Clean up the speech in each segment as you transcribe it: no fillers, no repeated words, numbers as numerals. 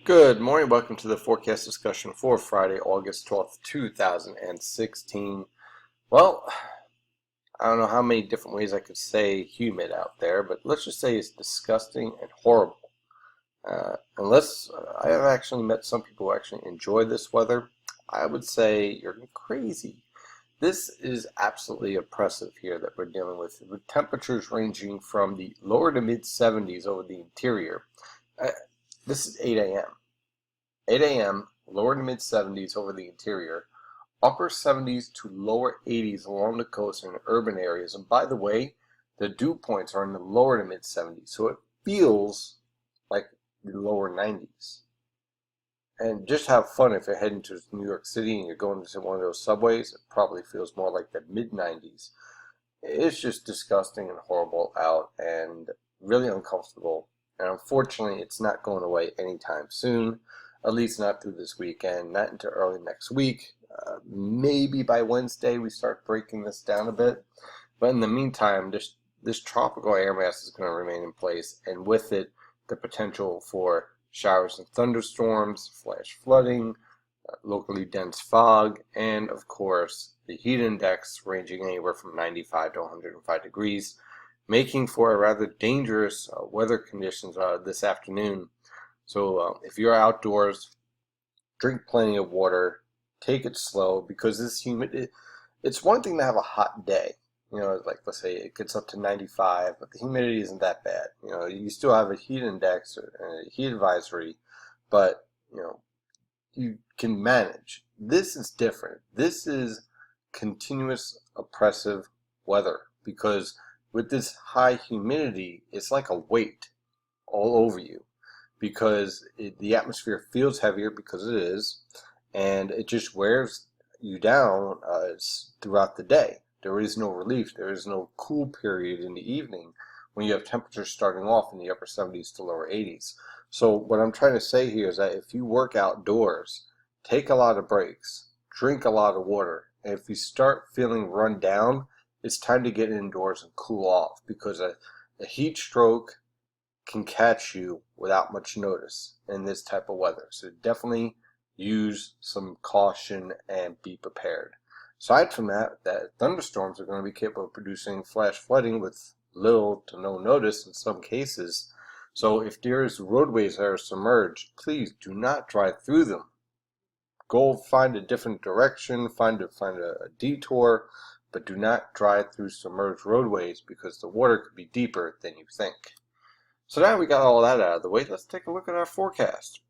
Good morning. Welcome to the forecast discussion for Friday, August 12th, 2016. Well, I don't know how many different ways I could say humid out there, but let's just say it's disgusting and horrible. Unless I have actually met some people who actually enjoy this weather, I would say you're crazy. This is absolutely oppressive here that we're dealing with temperatures ranging from the lower to mid 70s over the interior. This is 8 a.m. 8 a.m., lower to mid 70s over the interior, upper 70s to lower 80s along the coast and urban areas. And by the way, the dew points are in the lower to mid 70s, so it feels like the lower 90s. And just have fun if you're heading to New York City and you're going to one of those subways. It probably feels more like the mid 90s. It's just disgusting and horrible out and really uncomfortable. And unfortunately, it's not going away anytime soon. At least not through this weekend, not into early next week. Maybe by Wednesday we start breaking this down a bit. But in the meantime, this tropical air mass is going to remain in place, and with it, the potential for showers and thunderstorms, flash flooding, locally dense fog, and of course, the heat index ranging anywhere from 95 to 105 degrees, making for a rather dangerous weather conditions this afternoon. So if you're outdoors, drink plenty of water, take it slow, because this humid, it's one thing to have a hot day. Like let's say it gets up to 95, but the humidity isn't that bad. You still have a heat index or a heat advisory, but you can manage. This is different. This is continuous oppressive weather, because with this high humidity, it's like a weight all over you, because the atmosphere feels heavier because it is, and it just wears you down throughout the day. There is no relief. There is no cool period in the evening when you have temperatures starting off in the upper 70s to lower 80s. So what I'm trying to say here is that if you work outdoors, take a lot of breaks, drink a lot of water, and if you start feeling run down, it's time to get indoors and cool off, because a heat stroke can catch you without much notice in this type of weather. So definitely use some caution and be prepared. Aside from that, thunderstorms are going to be capable of producing flash flooding with little to no notice in some cases. So if there's roadways that are submerged, please do not drive through them. Go find a different direction, find a detour, but do not drive through submerged roadways, because the water could be deeper than you think. So now we got all that out of the way, let's take a look at our forecast.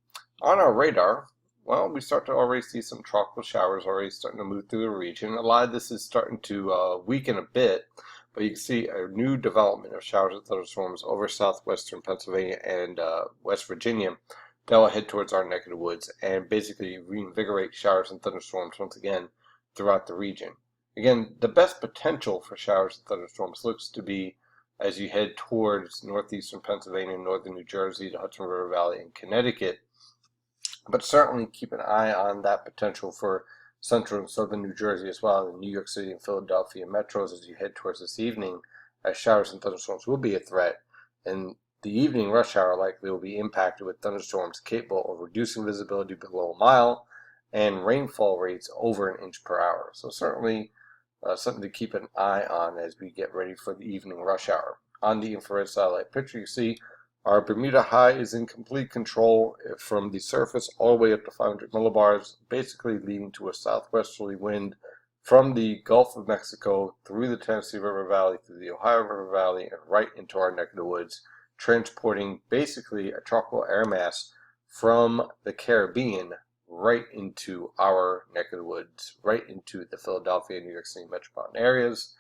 On our radar, well, we start to already see some tropical showers already starting to move through the region. A lot of this is starting to weaken a bit, but you can see a new development of showers and thunderstorms over southwestern Pennsylvania and West Virginia that will head towards our neck of the woods and basically reinvigorate showers and thunderstorms once again throughout the region. Again, the best potential for showers and thunderstorms looks to be as you head towards northeastern Pennsylvania, northern New Jersey, the Hudson River Valley, and Connecticut. But certainly keep an eye on that potential for central and southern New Jersey as well, and New York City and Philadelphia metros as you head towards this evening, as showers and thunderstorms will be a threat. And the evening rush hour likely will be impacted with thunderstorms capable of reducing visibility below a mile and rainfall rates over an inch per hour. So certainly something to keep an eye on as we get ready for the evening rush hour. On the infrared satellite picture, you see our Bermuda high is in complete control from the surface all the way up to 500 millibars, basically leading to a southwesterly wind from the Gulf of Mexico through the Tennessee River Valley, through the Ohio River Valley, and right into our neck of the woods, transporting basically a tropical air mass from the Caribbean right into our neck of the woods, right into the Philadelphia and New York City metropolitan areas,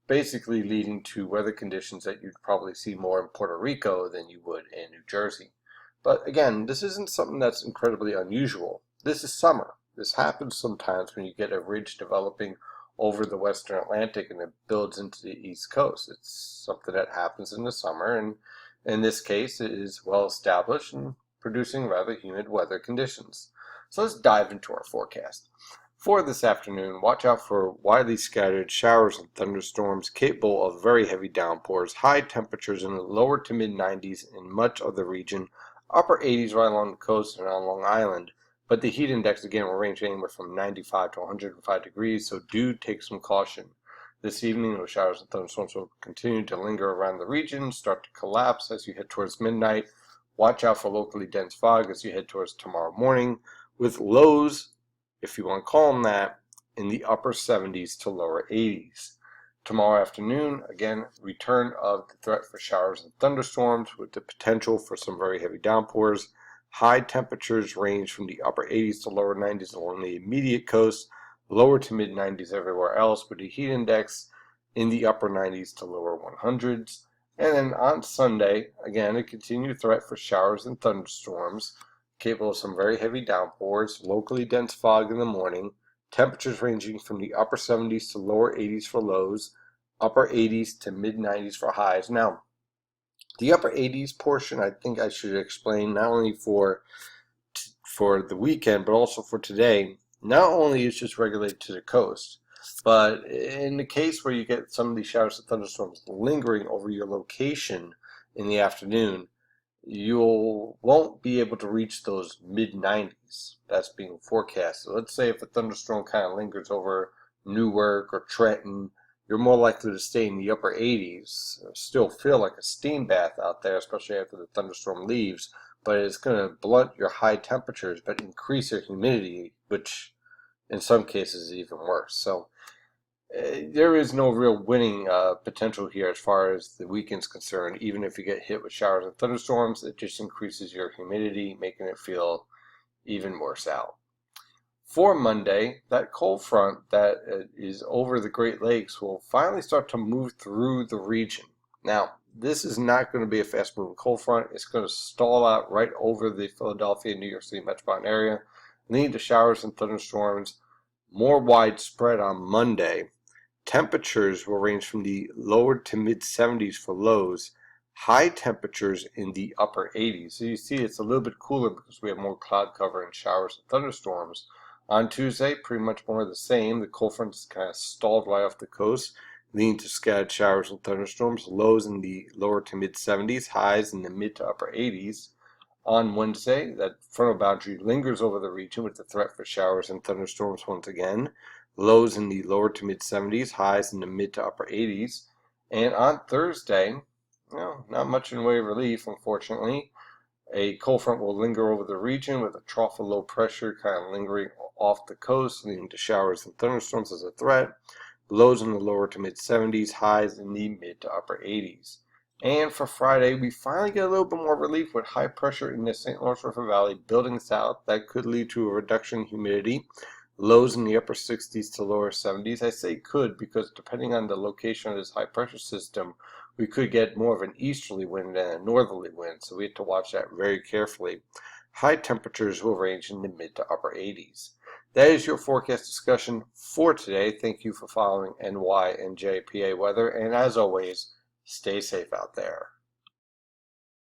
basically leading to weather conditions that you'd probably see more in Puerto Rico than you would in New Jersey. But again, this isn't something that's incredibly unusual. This is summer. This happens sometimes when you get a ridge developing over the western Atlantic and it builds into the east coast. It's something that happens in the summer, and in this case it is well established and producing rather humid weather conditions. So let's dive into our forecast. For this afternoon, watch out for widely scattered showers and thunderstorms capable of very heavy downpours, high temperatures in the lower to mid 90s in much of the region, upper 80s right along the coast and on Long Island. But the heat index again will range anywhere from 95 to 105 degrees, so do take some caution. This evening, those showers and thunderstorms will continue to linger around the region, start to collapse as you head towards midnight. Watch out for locally dense fog as you head towards tomorrow morning, with lows, if you want to call them that, in the upper 70s to lower 80s. Tomorrow afternoon, again, return of the threat for showers and thunderstorms with the potential for some very heavy downpours. High temperatures range from the upper 80s to lower 90s along the immediate coast, lower to mid 90s everywhere else, with the heat index in the upper 90s to lower 100s. And then on Sunday, again, a continued threat for showers and thunderstorms, capable of some very heavy downpours, locally dense fog in the morning, temperatures ranging from the upper 70s to lower 80s for lows, upper 80s to mid 90s for highs. Now, the upper 80s portion, I think I should explain not only for the weekend, but also for today. Not only is just regulated to the coast, but in the case where you get some of these showers and thunderstorms lingering over your location in the afternoon, you won't be able to reach those mid 90s. That's being forecasted. Let's say if a thunderstorm kind of lingers over Newark or Trenton, you're more likely to stay in the upper 80s. Still feel like a steam bath out there, especially after the thunderstorm leaves, but it's going to blunt your high temperatures but increase your humidity, which in some cases is even worse. So there is no real winning potential here as far as the weekend's concerned. Even if you get hit with showers and thunderstorms, it just increases your humidity, making it feel even worse out. For Monday, that cold front that is over the Great Lakes will finally start to move through the region. Now, this is not going to be a fast-moving cold front. It's going to stall out right over the Philadelphia, New York City metropolitan area, leading to showers and thunderstorms more widespread on Monday. Temperatures will range from the lower to mid 70s for lows, high temperatures in the upper 80s. So you see it's a little bit cooler because we have more cloud cover and showers and thunderstorms. On Tuesday, pretty much more of the same. The cold front is kind of stalled right off the coast, leading to scattered showers and thunderstorms, lows in the lower to mid 70s, highs in the mid to upper 80s. On Wednesday, that frontal boundary lingers over the region with the threat for showers and thunderstorms once again. Lows in the lower to mid 70s, highs in the mid to upper 80s. And on Thursday, not much in the way of relief, unfortunately. A cold front will linger over the region with a trough of low pressure kind of lingering off the coast, leading to showers and thunderstorms as a threat. Lows in the lower to mid 70s, highs in the mid to upper 80s. And for Friday, we finally get a little bit more relief with high pressure in the St. Lawrence River Valley building south. That could lead to a reduction in humidity. Lows in the upper 60s to lower 70s. I say could because depending on the location of this high pressure system, we could get more of an easterly wind than a northerly wind, so we have to watch that very carefully. High temperatures will range in the mid to upper 80s. That is your forecast discussion for today. Thank you for following NY and JPA weather, and as always, stay safe out there.